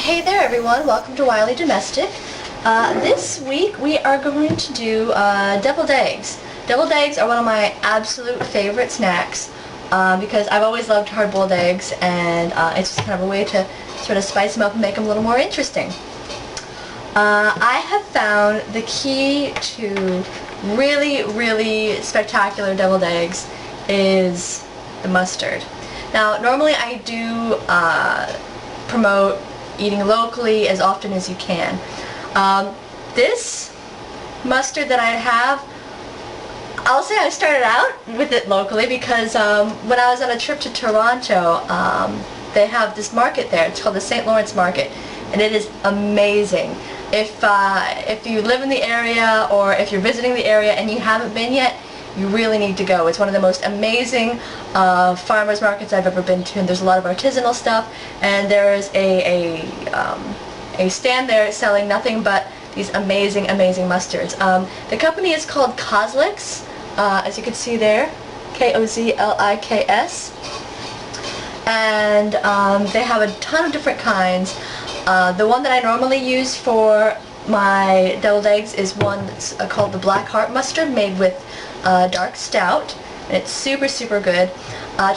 Hey there everyone, welcome to Wily Domestic. This week we are going to do deviled eggs. Deviled eggs are one of my absolute favorite snacks because I've always loved hard-boiled eggs, and it's just kind of a way to sort of spice them up and make them a little more interesting. I have found the key to really spectacular deviled eggs is the mustard. Now normally I do promote eating locally as often as you can. This mustard that I have, I'll say I started out with it locally because when I was on a trip to Toronto, they have this market there. It's called the St. Lawrence Market, and it is amazing. If you live in the area or if you're visiting the area and you haven't been yet, you really need to go. It's one of the most amazing farmers markets I've ever been to, and there's a lot of artisanal stuff, and there is a stand there selling nothing but these amazing mustards. The company is called Kozliks, as you can see there, K-O-Z-L-I-K-S, and they have a ton of different kinds. The one that I normally use for my deviled eggs is one that's called the Black Heart mustard, made with dark stout, and it's super good.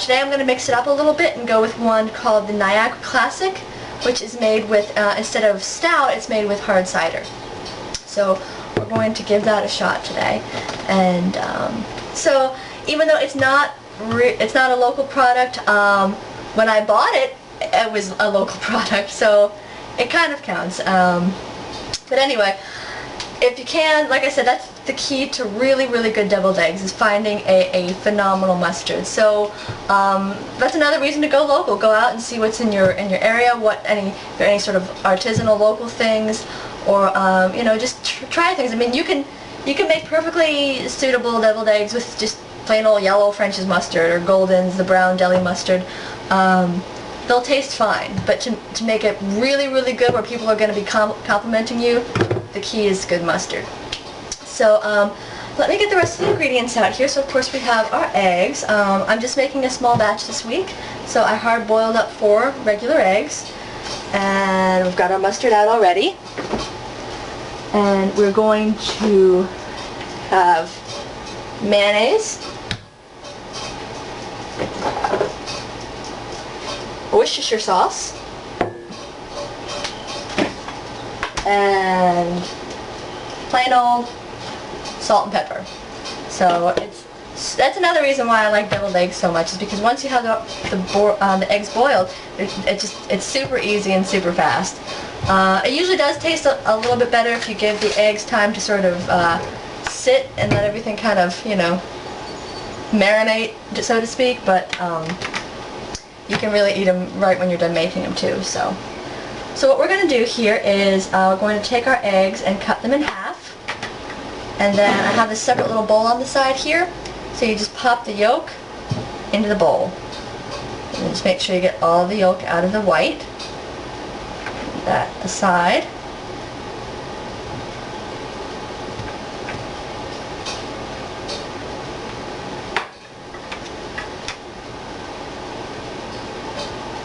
Today I'm going to mix it up a little bit and go with one called the Niagara Classic, which is made with, instead of stout, it's made with hard cider. So we're going to give that a shot today. And so even though it's not a local product, when I bought it, it was a local product, so it kind of counts. But anyway, if you can, like I said, that's the key to really good deviled eggs, is finding a phenomenal mustard. So that's another reason to go local. Go out and see what's in your area, if there are any sort of artisanal local things, or you know, just try things. I mean, you can make perfectly suitable deviled eggs with just plain old yellow French's mustard, or Golden's, the brown deli mustard. They'll taste fine, but to make it really good, where people are going to be complimenting you, the key is good mustard. So let me get the rest of the ingredients out here. So of course we have our eggs. I'm just making a small batch this week, so I hard boiled up 4 regular eggs, and we've got our mustard out already, and we're going to have mayonnaise, Worcestershire sauce, and plain old salt and pepper. So that's another reason why I like deviled eggs so much, is because once you have the eggs boiled, it's super easy and super fast. It usually does taste a little bit better if you give the eggs time to sort of sit and let everything kind of, you know, marinate, so to speak, but you can really eat them right when you're done making them too. So what we're going to do here is we're going to take our eggs and cut them in half, and then I have this separate little bowl on the side here, so you just pop the yolk into the bowl, and just make sure you get all the yolk out of the white. Put that aside.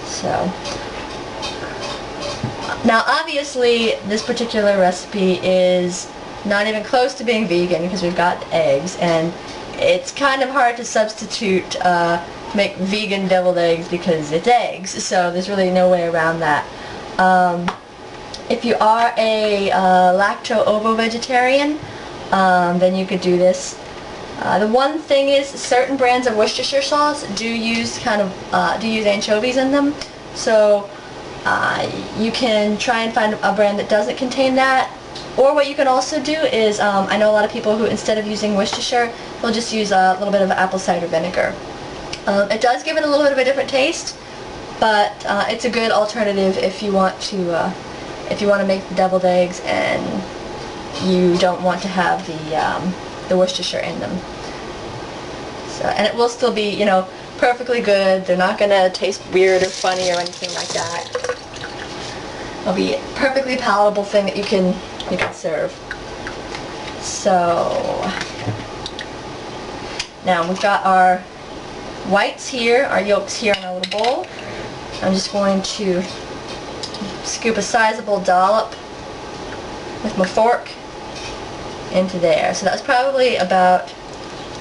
So now obviously this particular recipe is not even close to being vegan because we've got eggs, and it's kind of hard to substitute make vegan deviled eggs because it's eggs, so there's really no way around that. If you are a lacto-ovo vegetarian, then you could do this. The one thing is, certain brands of Worcestershire sauce do use anchovies in them, so you can try and find a brand that doesn't contain that. Or what you can also do is, I know a lot of people who, instead of using Worcestershire, they'll just use a little bit of apple cider vinegar. It does give it a little bit of a different taste, but it's a good alternative if you want to make the deviled eggs and you don't want to have the Worcestershire in them. So, and it will still be, you know, perfectly good. They're not going to taste weird or funny or anything like that. It'll be a perfectly palatable thing that you can serve. So now we've got our whites here, our yolks here in our little bowl. I'm just going to scoop a sizable dollop with my fork into there. So that's probably about,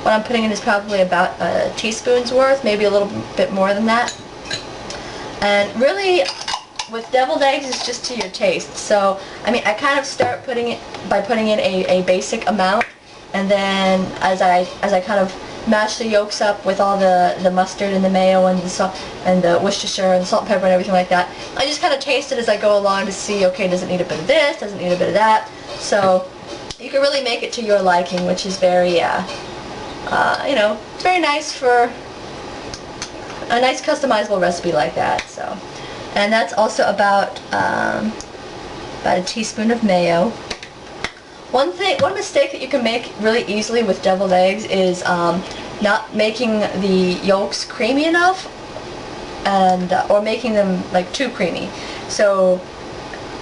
what I'm putting in is probably about a teaspoon's worth, maybe a little bit more than that. And really, with deviled eggs, it's just to your taste. So, I mean, I kind of start putting it by putting in a basic amount, and then as I kind of mash the yolks up with all the mustard and the mayo and the salt and the Worcestershire and the salt and pepper and everything like that, I just kind of taste it as I go along to see, okay, does it need a bit of this, does it need a bit of that? So you can really make it to your liking, which is very, you know, it's very nice for a nice customizable recipe like that. So, and that's also about a teaspoon of mayo. One mistake that you can make really easily with deviled eggs is not making the yolks creamy enough, and or making them like too creamy. So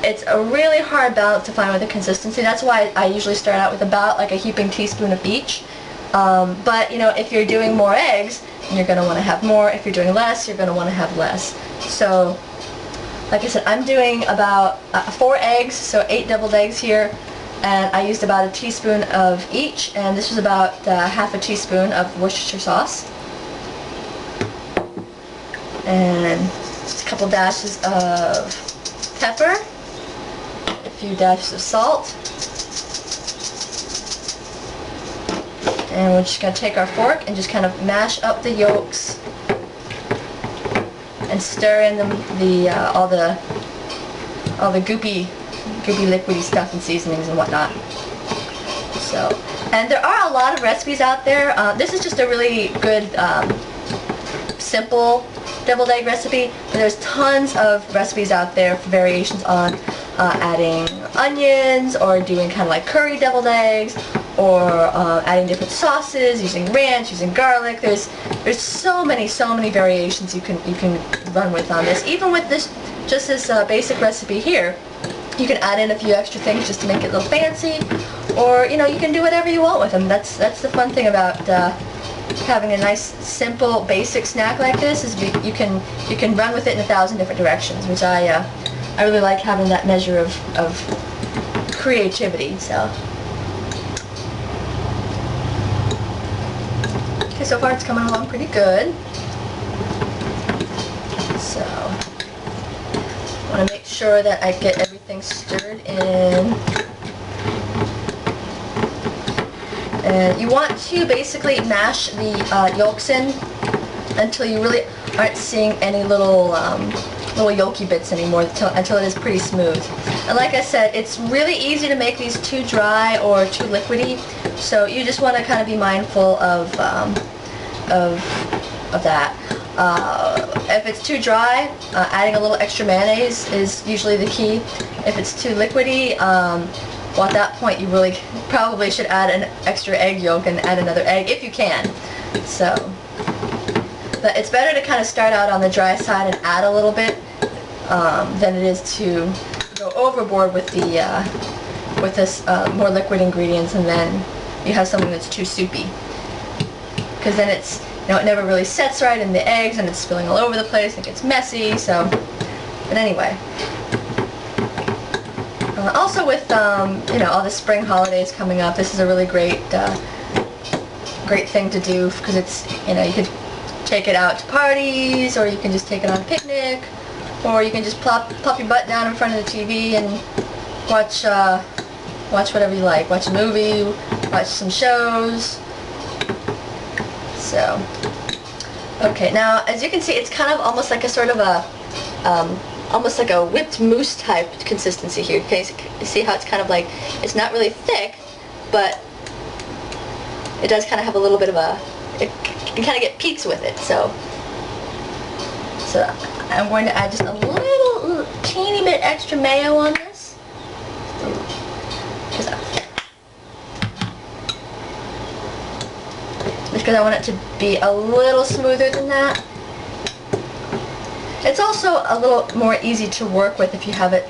it's a really hard balance to find with the consistency. That's why I usually start out with about like a heaping teaspoon of each. But you know, if you're doing more eggs, you're going to want to have more. If you're doing less, you're going to want to have less. So, like I said, I'm doing about 4 eggs, so 8 deviled eggs here, and I used about a teaspoon of each, and this was about half a teaspoon of Worcestershire sauce, and just a couple dashes of pepper, a few dashes of salt. And we're just going to take our fork and just kind of mash up the yolks and stir in all the goopy liquidy stuff and seasonings and whatnot. So, and there are a lot of recipes out there. This is just a really good simple deviled egg recipe, but there's tons of recipes out there for variations on adding onions, or doing kind of like curry deviled eggs, or adding different sauces, using ranch, using garlic. There's so many variations you can run with on this. Even with this, just this basic recipe here, you can add in a few extra things just to make it a little fancy, or you know, you can do whatever you want with them. That's the fun thing about having a nice, simple, basic snack like this, is you can run with it in 1,000 different directions, which I really like having that measure of creativity. So. Okay, so far it's coming along pretty good. So, I want to make sure that I get everything stirred in. And you want to basically mash the yolks in until you really aren't seeing any little yolky bits anymore, until it is pretty smooth. And like I said, it's really easy to make these too dry or too liquidy, so you just want to kind of be mindful of that. If it's too dry, adding a little extra mayonnaise is usually the key. If it's too liquidy, well, at that point you really probably should add an extra egg yolk and add another egg if you can. So, but it's better to kind of start out on the dry side and add a little bit than it is to go overboard with this more liquid ingredients, and then you have something that's too soupy. Because then it's, you know, it never really sets right in the eggs, and it's spilling all over the place, and it gets messy. So, but anyway. Also with you know, all the spring holidays coming up, this is a really great thing to do, because it's, you know, you could take it out to parties, or you can just take it on a picnic, or you can just plop your butt down in front of the TV and watch whatever you like. Watch a movie, watch some shows. So, okay, now as you can see, it's kind of almost like a sort of a almost like a whipped mousse type consistency here. Okay, so you see how it's kind of like, it's not really thick, but it does kind of have a little bit of a, you can kind of get peaks with it. So I'm going to add just a little teeny bit extra mayo on this, because I want it to be a little smoother than that. It's also a little more easy to work with if you have it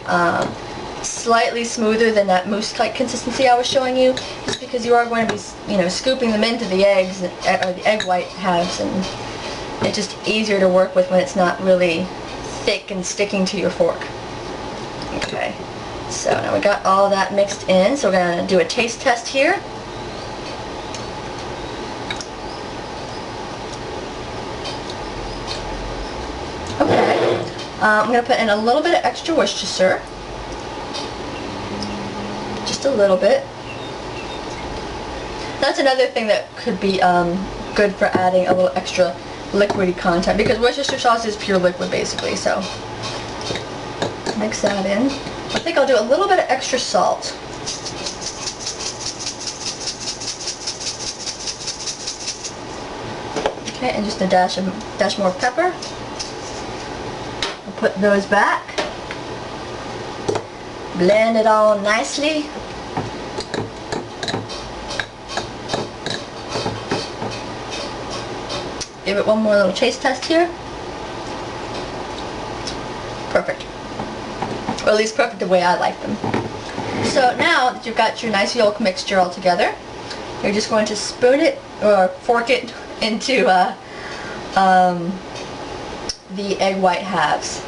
slightly smoother than that mousse-like consistency I was showing you, just because you are going to be, you know, scooping them into the eggs, or the egg white halves, and it's just easier to work with when it's not really thick and sticking to your fork. Okay, so now we got all that mixed in, so we're going to do a taste test here. Okay, I'm going to put in a little bit of extra Worcestershire. Just a little bit. That's another thing that could be good for adding a little extra liquidy content, because Worcestershire sauce is pure liquid basically, so mix that in. I think I'll do a little bit of extra salt. Okay, and just a dash more pepper. I'll put those back. Blend it all nicely. Give it one more little taste test here. Perfect. Or at least perfect the way I like them. So now that you've got your nice yolk mixture all together, you're just going to spoon it or fork it into the egg white halves.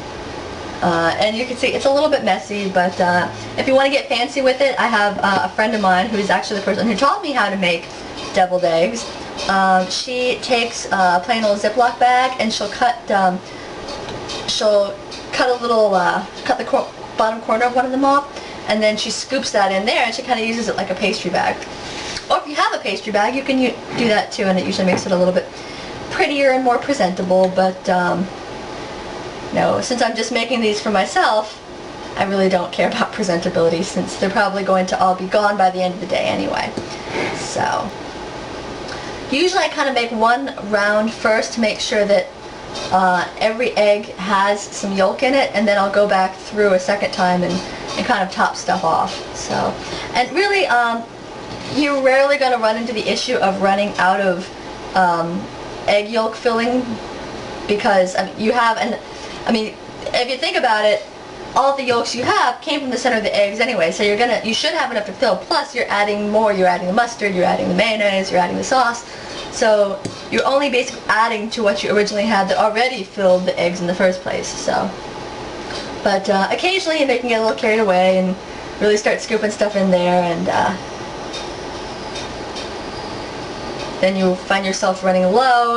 And you can see it's a little bit messy, but if you want to get fancy with it, I have a friend of mine who's actually the person who taught me how to make deviled eggs. She takes a plain old Ziploc bag and she'll cut a little, cut the bottom corner of one of them off, and then she scoops that in there and she kind of uses it like a pastry bag. Or if you have a pastry bag, you can do that too, and it usually makes it a little bit prettier and more presentable, but no, since I'm just making these for myself, I really don't care about presentability since they're probably going to all be gone by the end of the day anyway. So usually I kind of make one round first to make sure that every egg has some yolk in it, and then I'll go back through a second time and kind of top stuff off. So, and really you're rarely going to run into the issue of running out of egg yolk filling, because you have, and I mean, if you think about it, all the yolks you have came from the center of the eggs anyway, so you should have enough to fill. Plus you're adding more, you're adding the mustard, you're adding the mayonnaise, you're adding the sauce, so you're only basically adding to what you originally had that already filled the eggs in the first place. So, but occasionally they can get a little carried away and really start scooping stuff in there, and then you find yourself running low.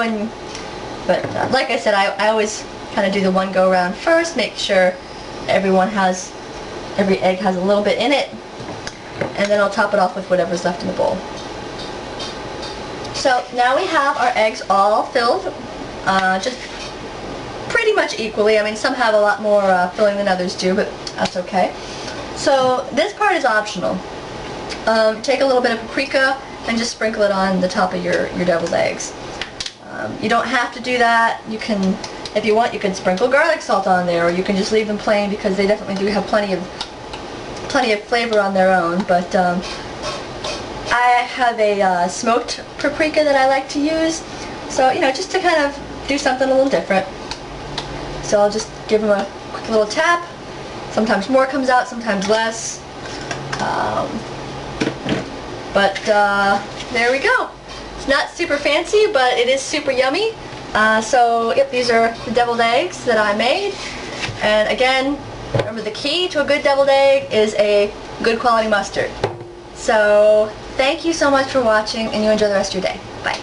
But like I said, I always kind of do the one go around first, make sure every egg has a little bit in it, and then I'll top it off with whatever's left in the bowl. So now we have our eggs all filled, just pretty much equally. I mean, some have a lot more filling than others do, but that's okay. So this part is optional. Take a little bit of paprika and just sprinkle it on the top of your deviled eggs. You don't have to do that. You can, if you want, you can sprinkle garlic salt on there, or you can just leave them plain, because they definitely do have plenty of flavor on their own. But I have a smoked paprika that I like to use, so just to kind of do something a little different. So I'll just give them a quick little tap. Sometimes more comes out, sometimes less. But there we go. It's not super fancy, but it is super yummy. So yep, these are the deviled eggs that I made. And again, remember, the key to a good deviled egg is a good quality mustard. So thank you so much for watching, and you enjoy the rest of your day. Bye.